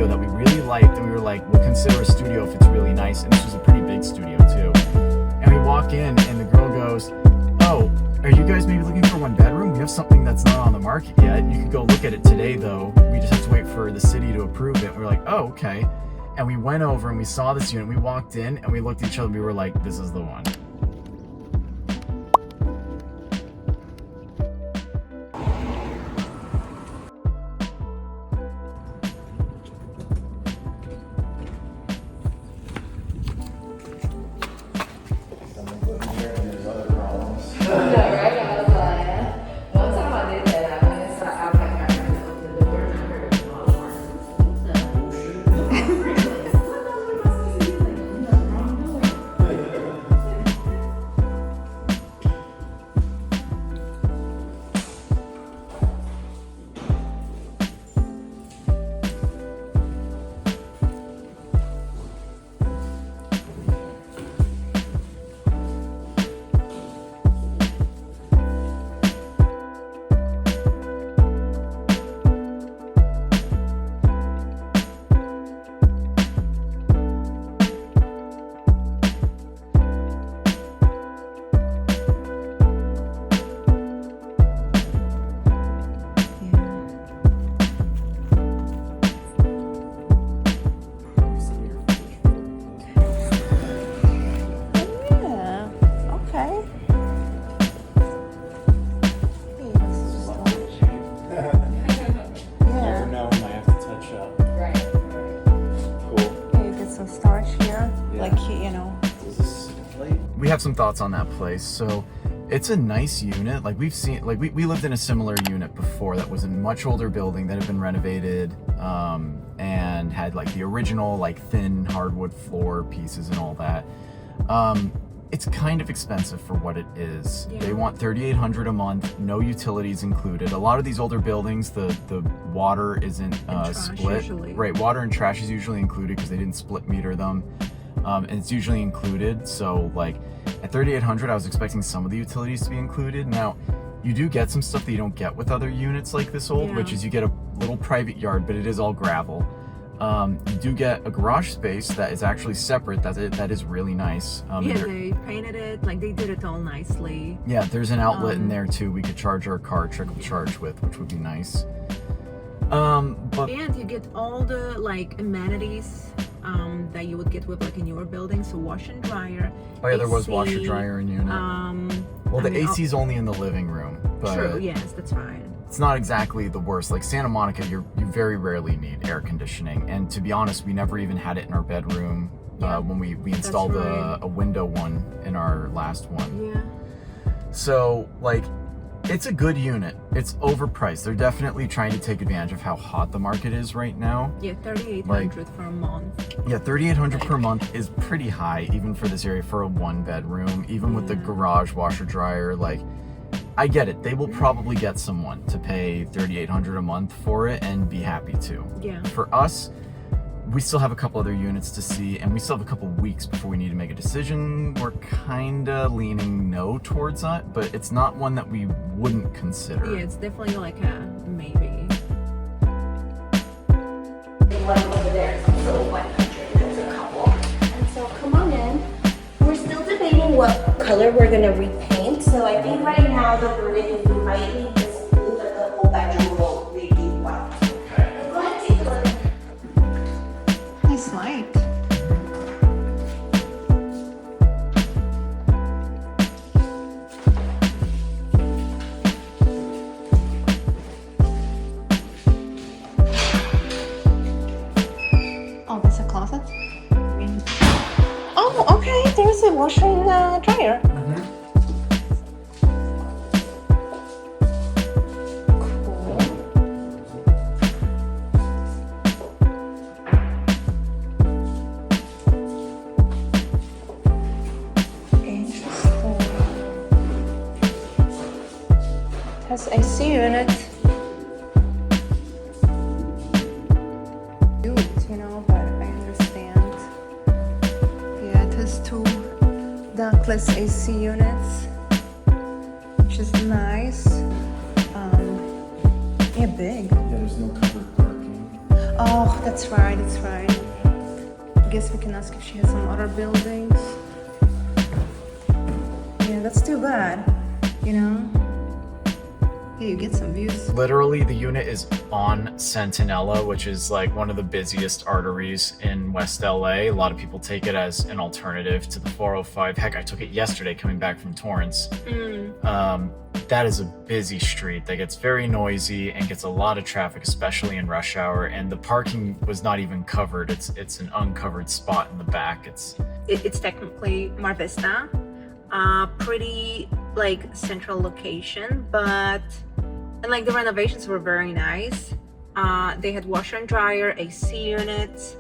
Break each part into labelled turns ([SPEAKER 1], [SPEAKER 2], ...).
[SPEAKER 1] studio that we really liked, and we were like, we'll consider a studio if it's really nice. And this was a pretty big studio too. And we walk in, and the girl goes, "Oh, are you guys maybe looking for one bedroom? We have something that's not on the market yet. You could go look at it today, though. We just have to wait for the city to approve it." We were like, "Oh, okay." And we went over and we saw this unit. We walked in and we looked at each other and we were like, "This is the one." We have some thoughts on that place. So it's a nice unit. Like we've seen, like we lived in a similar unit before that was a much older building that had been renovated and had like the original like thin hardwood floor pieces and all that. It's kind of expensive for what it is. Yeah. They want $3,800 a month, no utilities included. A lot of these older buildings, the water isn't split. Usually. Right, water and trash is usually included because they didn't split meter them. And it's usually included. So like at $3,800, I was expecting some of the utilities to be included. Now, you do get some stuff that you don't get with other units like this old, which is you get a little private yard, but it is all gravel. You do get a garage space that is actually separate. That is really nice.
[SPEAKER 2] They painted it, like they did it all nicely.
[SPEAKER 1] Yeah, there's an outlet in there too. We could charge our car trickle charge with, which would be nice. But
[SPEAKER 2] and you get all the like amenities that you would get with like in your building. So wash and dryer.
[SPEAKER 1] Oh yeah, there was washer dryer in unit. Well, the AC is only in the living room. But
[SPEAKER 2] true. Yes, that's fine.
[SPEAKER 1] It's not exactly the worst. Like Santa Monica, you very rarely need air conditioning, and to be honest, we never even had it in our bedroom when we installed a window one in our last one.
[SPEAKER 2] Yeah.
[SPEAKER 1] So like, it's a good unit. It's overpriced. They're definitely trying to take advantage of how hot the market is right now.
[SPEAKER 2] Yeah, $3,800 for a month.
[SPEAKER 1] Yeah, $3,800 per month is pretty high, even for this area, for a one bedroom, even with the garage washer dryer. Like, I get it. They will probably get someone to pay $3,800 a month for it and be happy to.
[SPEAKER 2] Yeah.
[SPEAKER 1] For us, we still have a couple other units to see, and we still have a couple weeks before we need to make a decision. We're kind of leaning no towards that, but it's not one that we wouldn't consider.
[SPEAKER 2] Yeah, it's definitely like a maybe.
[SPEAKER 3] One over there, so 100, there's a couple. And so come on in. We're still debating what color we're gonna repaint. So I think right now the verdict is we might need this blue, but the whole bedroom will redo white. Okay. Go ahead, take a look.
[SPEAKER 2] Nice light. Oh, that's a closet? Oh, okay. There's a washer and dryer. Has AC unit. Cute, you know, but I understand. Yeah, it has two ductless AC units, which is nice. Yeah, big.
[SPEAKER 1] Yeah, there's no covered parking.
[SPEAKER 2] Oh, that's right, that's right. I guess we can ask if she has some other buildings. Yeah, that's too bad, you know? Yeah, you get some views.
[SPEAKER 1] Literally, the unit is on Centinela, which is like one of the busiest arteries in West LA. A lot of people take it as an alternative to the 405. Heck, I took it yesterday coming back from Torrance. That is a busy street that gets very noisy and gets a lot of traffic, especially in rush hour. And the parking was not even covered. It's an uncovered spot in the back.
[SPEAKER 4] It's technically Mar Vista, pretty like central location, but and like the renovations were very nice. They had washer and dryer, AC units.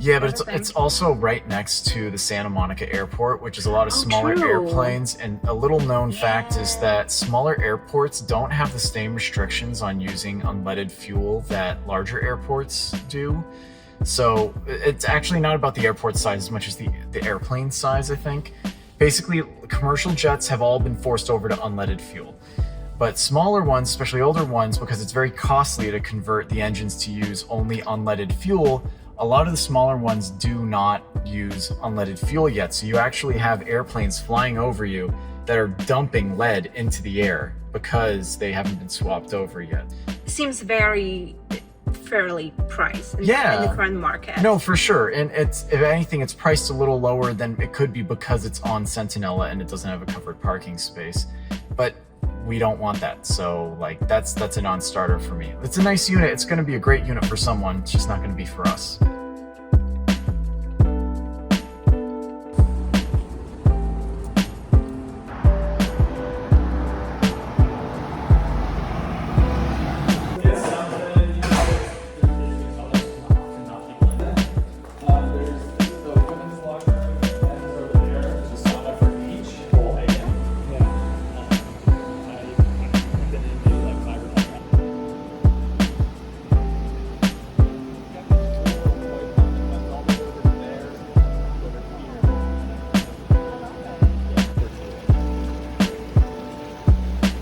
[SPEAKER 1] Yeah, but it's also right next to the Santa Monica Airport, which is a lot of smaller
[SPEAKER 4] true.
[SPEAKER 1] airplanes. And a little known fact is that smaller airports don't have the same restrictions on using unleaded fuel that larger airports do. So it's actually not about the airport size as much as the airplane size, I think. Basically, commercial jets have all been forced over to unleaded fuel. But smaller ones, especially older ones, because it's very costly to convert the engines to use only unleaded fuel, a lot of the smaller ones do not use unleaded fuel yet. So you actually have airplanes flying over you that are dumping lead into the air because they haven't been swapped over yet.
[SPEAKER 4] Seems very fairly priced in
[SPEAKER 1] Yeah.
[SPEAKER 4] the current market.
[SPEAKER 1] No, for sure. And it's, if anything, it's priced a little lower than it could be because it's on Centinela and it doesn't have a covered parking space. But we don't want that. So like that's a non-starter for me. It's a nice unit. It's going to be a great unit for someone. It's just not going to be for us.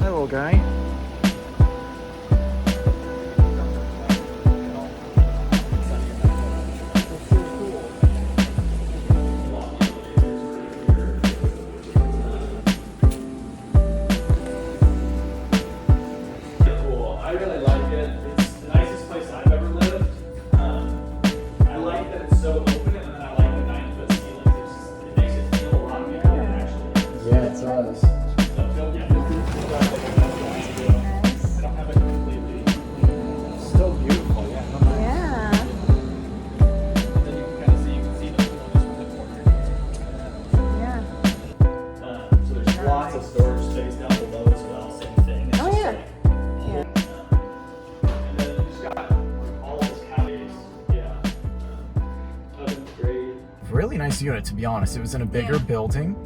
[SPEAKER 1] Hello, guy.
[SPEAKER 5] Cool. I really like it. It's the nicest place I've ever lived. I like that it's so open, and then I like the 9-foot ceilings. It makes it feel a lot bigger than it actually is.
[SPEAKER 1] Yeah, it does.
[SPEAKER 5] So feel yeah. I don't have it completely.
[SPEAKER 1] Still beautiful, yeah.
[SPEAKER 2] Yeah.
[SPEAKER 5] Then you can kind of see the pool just from the corner.
[SPEAKER 2] Yeah.
[SPEAKER 5] So there's lots of storage space down below as well. Same thing. It's
[SPEAKER 2] Oh,
[SPEAKER 5] just
[SPEAKER 2] yeah.
[SPEAKER 5] like,
[SPEAKER 2] Yeah.
[SPEAKER 5] and then you just got like, all this cavities. Yeah. Oven grade.
[SPEAKER 1] Really nice unit, to be honest. It was in a bigger
[SPEAKER 4] Yeah.
[SPEAKER 1] building,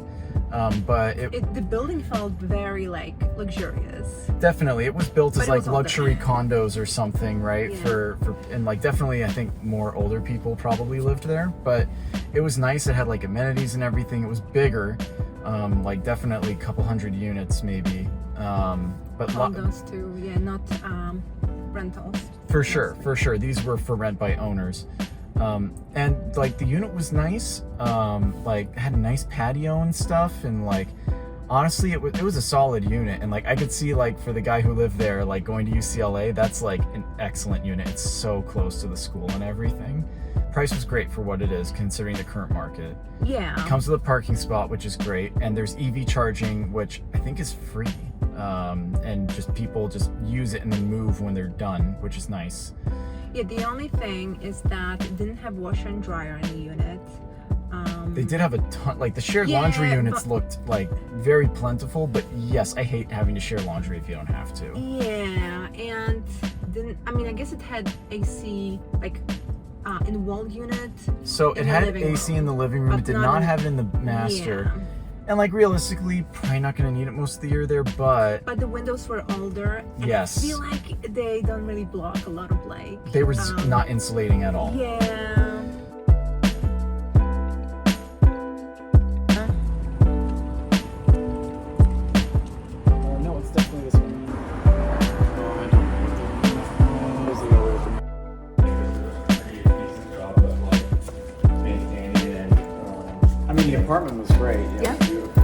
[SPEAKER 1] but
[SPEAKER 4] The building felt very like luxurious.
[SPEAKER 1] definitely it was built
[SPEAKER 4] But
[SPEAKER 1] as
[SPEAKER 4] it
[SPEAKER 1] like
[SPEAKER 4] was older.
[SPEAKER 1] luxury condos or something, right?
[SPEAKER 4] Yeah.
[SPEAKER 1] For and like definitely I think more older people probably lived there, but it was nice. It had like amenities and everything. It was bigger, like definitely a couple hundred units maybe, but
[SPEAKER 4] Condos too, yeah, not rentals.
[SPEAKER 1] for sure these were for rent by owners. And like the unit was nice, like had a nice patio and stuff, and like honestly it was a solid unit. And like I could see, like, for the guy who lived there, like going to UCLA, that's like an excellent unit. It's so close to the school and everything. Price was great for what it is considering the current market.
[SPEAKER 4] Yeah.
[SPEAKER 1] It comes with a parking spot, which is great, and there's EV charging, which I think is free, and just people just use it and then move when they're done, which is nice.
[SPEAKER 4] Yeah, the only thing is that it didn't have washer and dryer in the unit.
[SPEAKER 1] They did have a ton, like the shared
[SPEAKER 4] Yeah,
[SPEAKER 1] laundry units
[SPEAKER 4] but-
[SPEAKER 1] looked like very plentiful, but yes, I hate having to share laundry if you don't have to.
[SPEAKER 4] Yeah, and then I mean, I guess it had AC like in the wall unit.
[SPEAKER 1] So it
[SPEAKER 4] in the
[SPEAKER 1] had
[SPEAKER 4] living
[SPEAKER 1] AC
[SPEAKER 4] room,
[SPEAKER 1] in the living room,
[SPEAKER 4] but
[SPEAKER 1] it did
[SPEAKER 4] not
[SPEAKER 1] not
[SPEAKER 4] in-
[SPEAKER 1] have it in the master.
[SPEAKER 4] Yeah.
[SPEAKER 1] And like realistically, probably not gonna need it most of the year there, but
[SPEAKER 4] But the windows were older. And
[SPEAKER 1] Yes.
[SPEAKER 4] I feel like they don't really block a lot of like.
[SPEAKER 1] they were not insulating at all.
[SPEAKER 4] Yeah.
[SPEAKER 1] No, it's definitely this one. apartment was great. Yeah,
[SPEAKER 2] Yeah.
[SPEAKER 1] it was beautiful.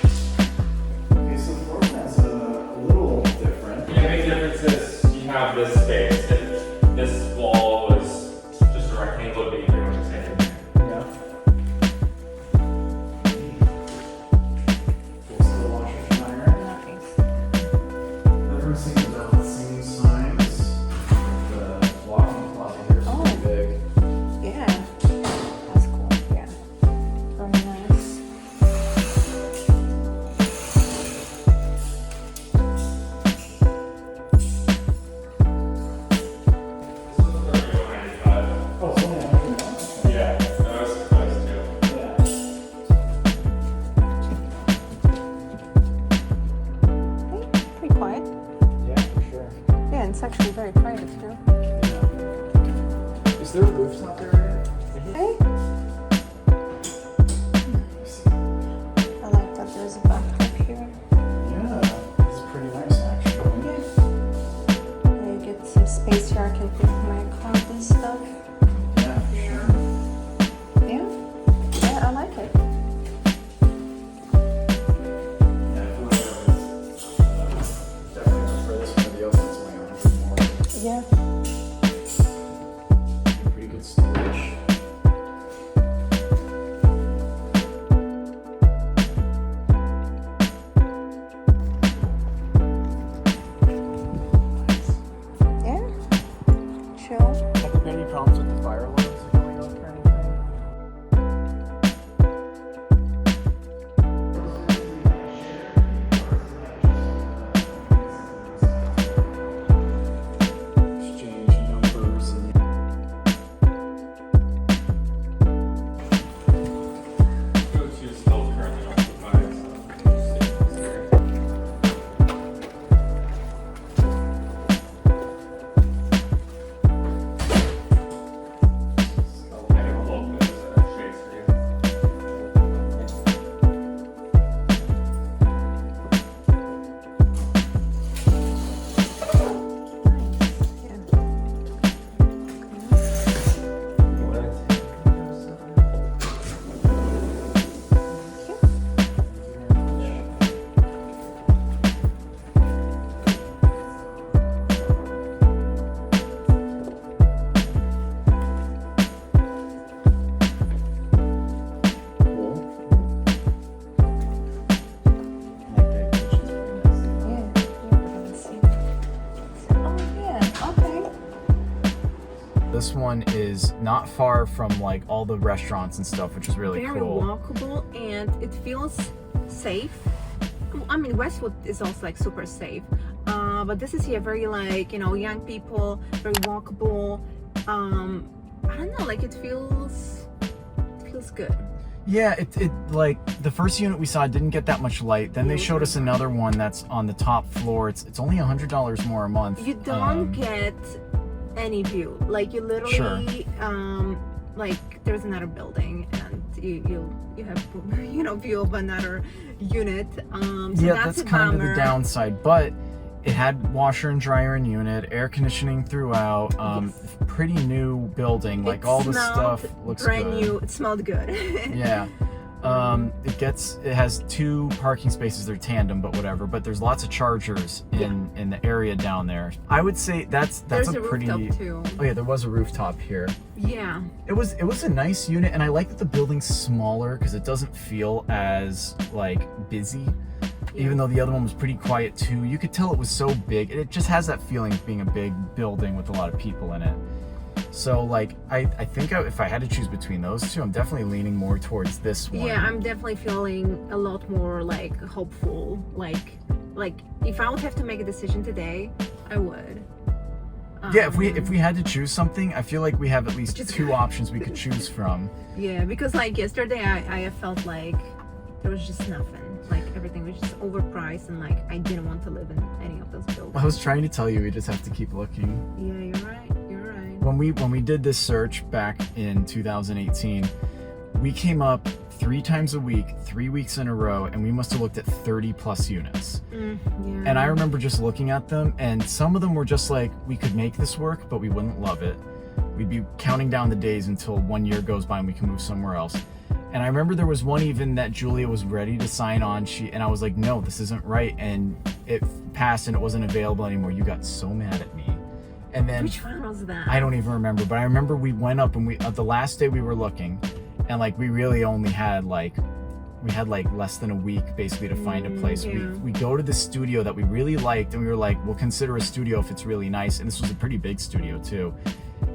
[SPEAKER 1] Okay, so the floor plan's a little different.
[SPEAKER 5] Yeah, the big difference is you have this space. If this wall was just a rectangle, it'd be pretty much the same.
[SPEAKER 1] Yeah. Full set of washer and dryer.
[SPEAKER 2] Nice.
[SPEAKER 1] Bedroom seems about the same size. The walk-in closet here is
[SPEAKER 2] Oh.
[SPEAKER 1] pretty big.
[SPEAKER 2] Yeah. That's cool. Yeah. Very nice.
[SPEAKER 1] Oh, it's only 100.
[SPEAKER 5] Yeah, that was nice too.
[SPEAKER 1] Yeah.
[SPEAKER 2] Hey, pretty quiet.
[SPEAKER 1] Yeah, for sure.
[SPEAKER 2] Yeah, and it's actually very private too.
[SPEAKER 1] Yeah. Is there a rooftop area?
[SPEAKER 2] Hey. I like that there's a bathtub here.
[SPEAKER 1] Yeah, it's pretty nice actually.
[SPEAKER 2] Yeah, you get some space here. I can put my card and stuff.
[SPEAKER 1] Yeah, for sure.
[SPEAKER 2] Yeah. Yeah, I like it.
[SPEAKER 1] Yeah, I feel like I was definitely prefer this one to the other one's only 100 more.
[SPEAKER 2] Yeah.
[SPEAKER 1] Pretty good storage.
[SPEAKER 2] Yeah. Chill.
[SPEAKER 1] Have there been any problems with the fire alarms going off or anything? Exchange numbers and
[SPEAKER 5] Go-to is still currently occupied, so. I have a little bit of shades for you.
[SPEAKER 1] cool. Like that kitchen's pretty nice.
[SPEAKER 2] Yeah. We're gonna see. Oh yeah. Okay.
[SPEAKER 1] This one is not far from like all the restaurants and stuff, which is really
[SPEAKER 4] Very
[SPEAKER 1] cool.
[SPEAKER 4] walkable, and it feels safe. I mean, Westwood is also like super safe, but this is here very like, you know, young people, very walkable. I don't know, like it feels good.
[SPEAKER 1] Yeah, it like the first unit we saw didn't get that much light. Then they showed us another one that's on the top floor. It's only $100 more a month.
[SPEAKER 4] You don't get any view, like you literally
[SPEAKER 1] Sure.
[SPEAKER 4] like there's another building and you have, you know, view of another unit. So
[SPEAKER 1] Yeah,
[SPEAKER 4] that's
[SPEAKER 1] that's
[SPEAKER 4] a
[SPEAKER 1] kind of
[SPEAKER 4] bummer.
[SPEAKER 1] the downside, but it had washer and dryer in unit, air conditioning throughout. Pretty new building, like
[SPEAKER 4] It
[SPEAKER 1] all the
[SPEAKER 4] smelled
[SPEAKER 1] stuff looks
[SPEAKER 4] brand
[SPEAKER 1] good.
[SPEAKER 4] new. It smelled good.
[SPEAKER 1] Yeah. It has 2 parking spaces. They're tandem, but whatever. But there's lots of chargers in the area down there. I would say that's
[SPEAKER 4] There's
[SPEAKER 1] a
[SPEAKER 4] a
[SPEAKER 1] pretty.
[SPEAKER 4] rooftop too.
[SPEAKER 1] Oh yeah, there was a rooftop here.
[SPEAKER 4] Yeah.
[SPEAKER 1] It was a nice unit, and I like that the building's smaller because it doesn't feel as like busy. Even though the other one was pretty quiet too, you could tell it was so big. It just has that feeling of being a big building with a lot of people in it. So like, I think if I had to choose between those two, I'm definitely leaning more towards this one.
[SPEAKER 4] Yeah, I'm definitely feeling a lot more like hopeful. Like if I would have to make a decision today, I would.
[SPEAKER 1] Yeah, if we had to choose something, I feel like we have at least
[SPEAKER 4] Just-
[SPEAKER 1] 2 options we could choose from.
[SPEAKER 4] Yeah, because like yesterday I felt like there was just nothing. Like everything was just overpriced, and like I didn't want to live in any of those buildings.
[SPEAKER 1] I was trying to tell you, we just have to keep looking.
[SPEAKER 4] Yeah, you're right. You're right.
[SPEAKER 1] When we did this search back in 2018, we came up 3 times a week, 3 weeks in a row, and we must have looked at 30 plus units.
[SPEAKER 4] Yeah.
[SPEAKER 1] And I remember just looking at them, and some of them were just like, we could make this work, but we wouldn't love it. We'd be counting down the days until 1 year goes by and we can move somewhere else. And I remember there was one even that Julia was ready to sign on. And I was like, no, this isn't right. And it passed and it wasn't available anymore. You got so mad at me. And then
[SPEAKER 4] Which one was that?
[SPEAKER 1] I don't even remember, but I remember we went up and the last day we were looking, and like we really only had like less than a week basically to find a place.
[SPEAKER 4] Yeah.
[SPEAKER 1] We go to the studio that we really liked, and we were like, we'll consider a studio if it's really nice. And this was a pretty big studio too.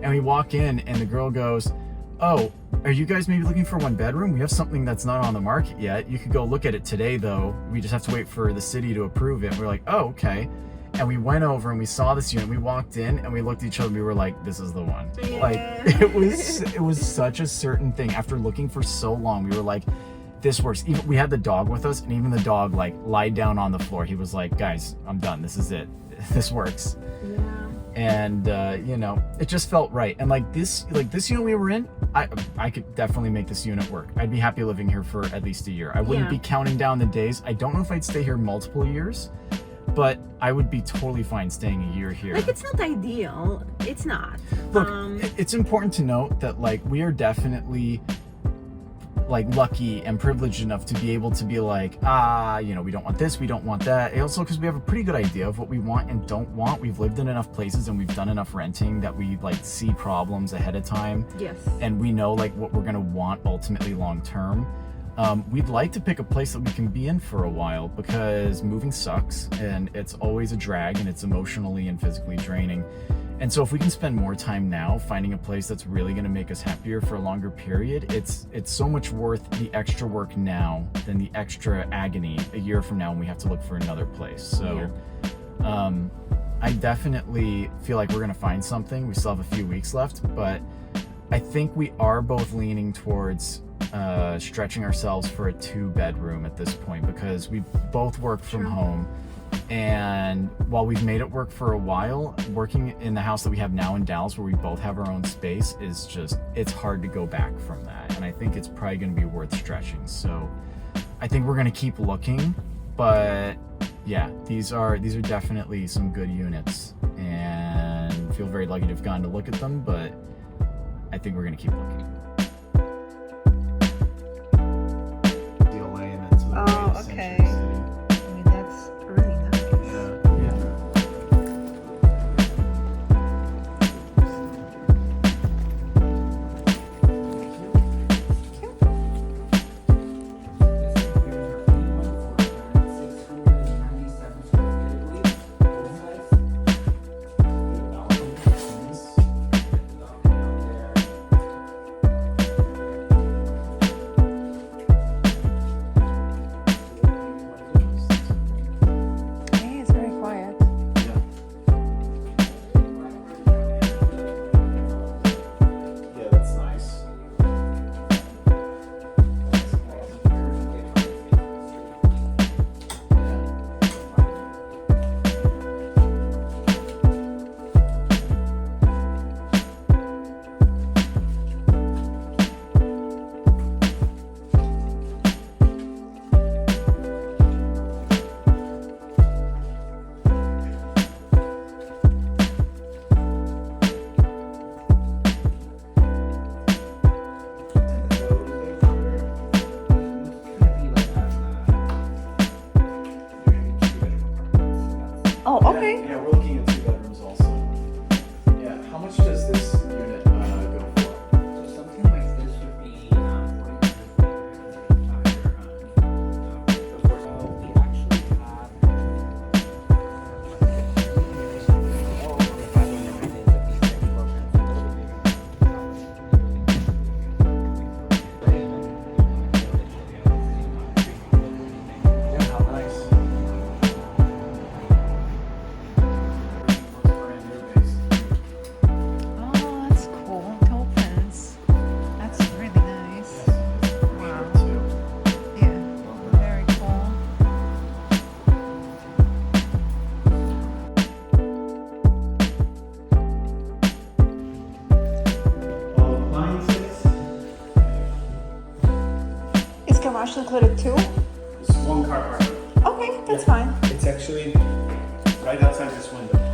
[SPEAKER 1] And we walk in and the girl goes, oh, are you guys maybe looking for 1 bedroom? We have something that's not on the market yet. You could go look at it today though. We just have to wait for the city to approve it. And we're like, oh, okay. And we went over and we saw this unit. We walked in and we looked at each other and we were like, this is the one.
[SPEAKER 4] Yeah.
[SPEAKER 1] Like it was such a certain thing. After looking for so long, we were like, this works. Even we had the dog with us, and even the dog like lied down on the floor. He was like, guys, I'm done. This is it. This works.
[SPEAKER 4] Yeah.
[SPEAKER 1] And you know, it just felt right. And like this unit we were in, I could definitely make this unit work. I'd be happy living here for at least a year. I wouldn't
[SPEAKER 4] Yeah.
[SPEAKER 1] be counting down the days. I don't know if I'd stay here multiple years, but I would be totally fine staying a year here.
[SPEAKER 4] Like, it's not ideal. It's not.
[SPEAKER 1] Look, it's important to note that like we are definitely like lucky and privileged enough to be able to be like, you know, we don't want this, we don't want that. And also because we have a pretty good idea of what we want and don't want. We've lived in enough places and we've done enough renting that we like see problems ahead of time.
[SPEAKER 4] Yes.
[SPEAKER 1] And we know like what we're gonna want ultimately long term. We'd like to pick a place that we can be in for a while, because moving sucks and it's always a drag and it's emotionally and physically draining. And so if we can spend more time now finding a place that's really going to make us happier for a longer period, it's so much worth the extra work now than the extra agony a year from now when we have to look for another place. So I definitely feel like we're going to find something. We still have a few weeks left, but I think we are both leaning towards stretching ourselves for a 2-bedroom at this point, because we both work from home. And while we've made it work for a while, working in the house that we have now in Dallas, where we both have our own space, is just, it's hard to go back from that. And I think it's probably going to be worth stretching. So I think we're going to keep looking, but yeah, these are definitely some good units, and feel very lucky to have gotten to look at them, but I think we're going to keep looking.
[SPEAKER 2] Oh, okay. I mean, that's really nice. garage included too?
[SPEAKER 5] It's one car parking.
[SPEAKER 2] Okay, that's
[SPEAKER 5] Yeah.
[SPEAKER 2] fine.
[SPEAKER 5] It's actually right outside this window.